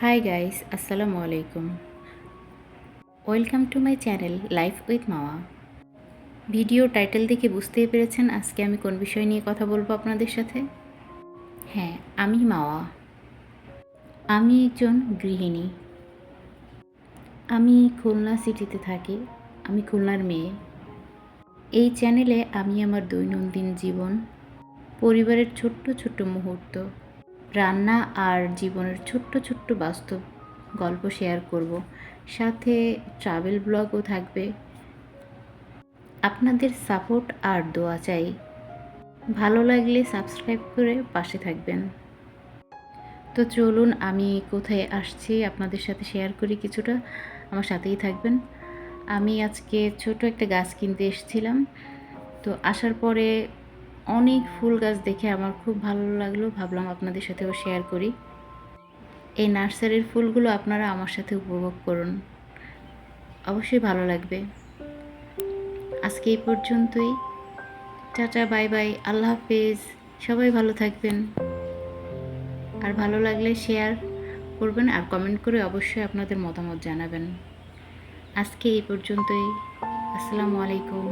Hi guys, আসসালামু আলাইকুম। Welcome to my channel life with Mawa. Video title দেখে বুঝতেই পেরেছেন আজকে আমি কোন বিষয় নিয়ে কথা বলবো আপনাদের সাথে। হ্যাঁ, আমি মাওয়া। আমি একজন গৃহিণী। আমি খুলনা সিটিতে থাকি। আমি খুলনার মেয়ে। এই চ্যানেলে আমি আমার দৈনন্দিন জীবন, পরিবারের ছোট্ট ছোট্ট মুহূর্ত, রান্না আর জীবনের ছোট্ট ছোট্ট বাস্তব গল্প শেয়ার করব। সাথে ট্রাভেল ব্লগও থাকবে। আপনাদের সাপোর্ট আর দোয়া চাই। ভালো লাগলে সাবস্ক্রাইব করে পাশে থাকবেন। তো চলুন আমি কোথায় আসছি আপনাদের সাথে শেয়ার করি কিছুটা, আমার সাথেই থাকবেন। আমি আজকে ছোট একটা গাছ কিনতে এসেছিলাম। তো আসার পরে অনেক ফুল গাছ দেখে আমার খুব ভালো লাগলো, ভাবলাম আপনাদের সাথেও শেয়ার করি। এই নার্সারির ফুলগুলো আপনারা আমার সাথে উপভোগ করুন, অবশ্যই ভালো লাগবে। আজকে এই পর্যন্তই। টাটা, বাই বাই, আল্লাহ হাফেজ। সবাই ভালো থাকবেন। আর ভালো লাগলে শেয়ার করবেন আর কমেন্ট করে অবশ্যই আপনাদের মতামত জানাবেন। আজকে এই পর্যন্তই। আসসালামু আলাইকুম।